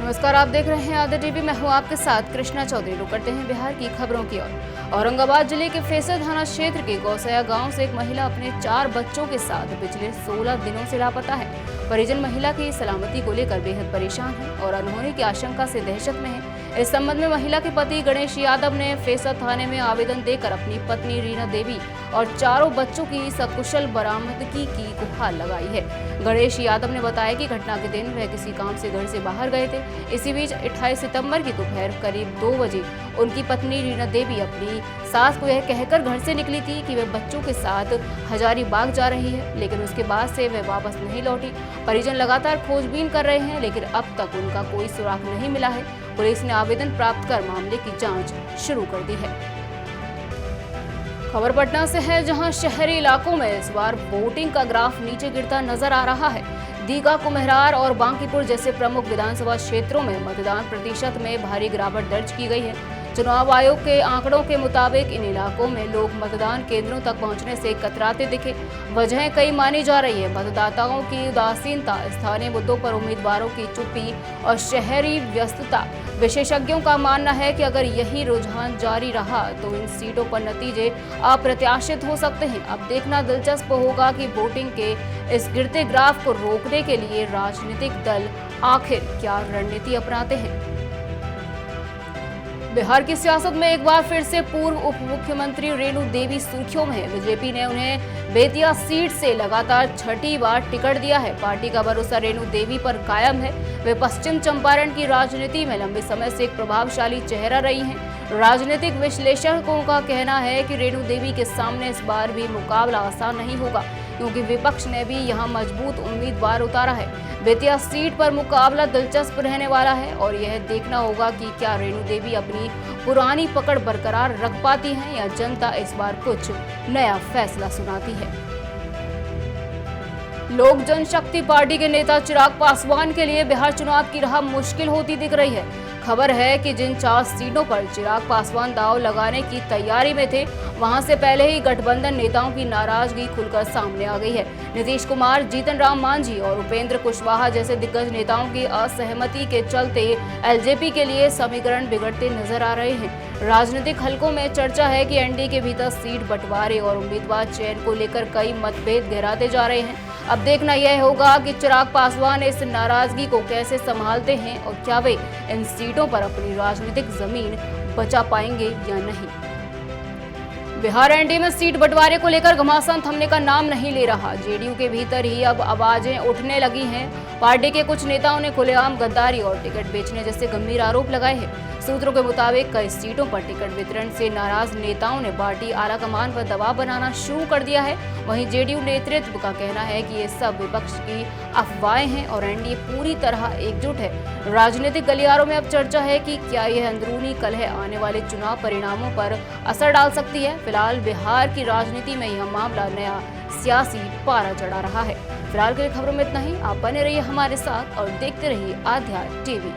नमस्कार, आप देख रहे हैं आदि टीवी। मैं हूं आपके साथ कृष्णा चौधरी। रुक करते हैं बिहार की खबरों की ओर। औरंगाबाद जिले के फेसर थाना क्षेत्र के गौसया गांव से एक महिला अपने 4 बच्चों के साथ पिछले 16 दिनों से लापता है। परिजन महिला की सलामती को लेकर बेहद परेशान हैं और अनहोनी की आशंका से दहशत में है। इस संबंध में महिला के पति गणेश यादव ने फेसर थाने में आवेदन देकर अपनी पत्नी रीना देवी और 4 बच्चों की सकुशल बरामदगी की गुहार लगाई है। गणेश यादव ने बताया कि घटना के दिन वह किसी काम से घर से बाहर गए थे। इसी बीच 28 सितंबर की दोपहर करीब 2 बजे उनकी पत्नी रीना देवी अपनी सास को यह कहकर घर से निकली थी कि वह बच्चों के साथ हजारीबाग जा रही है, लेकिन उसके बाद से वह वापस नहीं लौटी। परिजन लगातार खोजबीन कर रहे हैं, लेकिन अब तक उनका कोई सुराग नहीं मिला है। पुलिस ने आवेदन प्राप्त कर मामले की जांच शुरू कर दी है। खबर पटना से है, जहां शहरी इलाकों में इस बार वोटिंग का ग्राफ नीचे गिरता नजर आ रहा है। दीघा, कुम्हेरार और बांकीपुर जैसे प्रमुख विधानसभा क्षेत्रों में मतदान प्रतिशत में भारी गिरावट दर्ज की गई है। चुनाव आयोग के आंकड़ों के मुताबिक इन इलाकों में लोग मतदान केंद्रों तक पहुंचने से कतराते दिखे। वजहें कई मानी जा रही है। मतदाताओं की उदासीनता, स्थानीय मुद्दों पर उम्मीदवारों की चुप्पी और शहरी व्यस्तता। विशेषज्ञों का मानना है कि अगर यही रुझान जारी रहा तो इन सीटों पर नतीजे अप्रत्याशित हो सकते हैं। अब देखना दिलचस्प होगा कि वोटिंग के इस गिरते ग्राफ को रोकने के लिए राजनीतिक दल आखिर क्या रणनीति अपनाते हैं। बिहार की सियासत में एक बार फिर से पूर्व उप मुख्यमंत्री रेणु देवी सुर्खियों में है। बीजेपी ने उन्हें बेतिया सीट से लगातार 6ठी बार टिकट दिया है। पार्टी का भरोसा रेणु देवी पर कायम है। वे पश्चिम चंपारण की राजनीति में लंबे समय से एक प्रभावशाली चेहरा रही हैं। राजनीतिक विश्लेषकों का कहना है कि रेणु देवी के सामने इस बार भी मुकाबला आसान नहीं होगा, क्योंकि विपक्ष ने भी यहां मजबूत उम्मीदवार उतारा है। बेतिया सीट पर मुकाबला दिलचस्प रहने वाला है और यह देखना होगा कि क्या रेणु देवी अपनी पुरानी पकड़ बरकरार रख पाती हैं या जनता इस बार कुछ नया फैसला सुनाती है। लोक जनशक्ति पार्टी के नेता चिराग पासवान के लिए बिहार चुनाव की राह मुश्किल होती दिख रही है। खबर है कि जिन 4 सीटों पर चिराग पासवान दांव लगाने की तैयारी में थे, वहां से पहले ही गठबंधन नेताओं की नाराजगी खुलकर सामने आ गई है। नीतीश कुमार, जीतन राम मांझी और उपेंद्र कुशवाहा जैसे दिग्गज नेताओं की असहमति के चलते एलजेपी के लिए समीकरण बिगड़ते नजर आ रहे हैं। राजनीतिक हलकों में चर्चा है कि एनडीए के भीतर सीट बंटवारे और उम्मीदवार चयन को लेकर कई मतभेद गहराते जा रहे हैं। अब देखना यह होगा कि चिराग पासवान इस नाराजगी को कैसे संभालते हैं और क्या वे इन सीटों पर अपनी राजनीतिक जमीन बचा पाएंगे या नहीं। बिहार एनडीए में सीट बंटवारे को लेकर घमासान थमने का नाम नहीं ले रहा। जेडीयू के भीतर ही अब आवाजें उठने लगी हैं। पार्टी के कुछ नेताओं ने खुलेआम गद्दारी और टिकट बेचने जैसे गंभीर आरोप लगाए हैं। सूत्रों के मुताबिक कई सीटों पर टिकट वितरण से नाराज नेताओं ने पार्टी आलाकमान पर दबाव बनाना शुरू कर दिया है। वहीं जेडीयू नेतृत्व का कहना है कि ये सब विपक्ष की अफवाहें हैं और एनडीए पूरी तरह एकजुट है। राजनीतिक गलियारों में अब चर्चा है कि क्या यह अंदरूनी कलह आने वाले चुनाव परिणामों पर असर डाल सकती है। फिलहाल बिहार की राजनीति में यह मामला नया सियासी पारा चढ़ा रहा है। फिलहाल के लिए खबरों में इतना ही। आप बने रहिए हमारे साथ और देखते रहिए आध्या टीवी।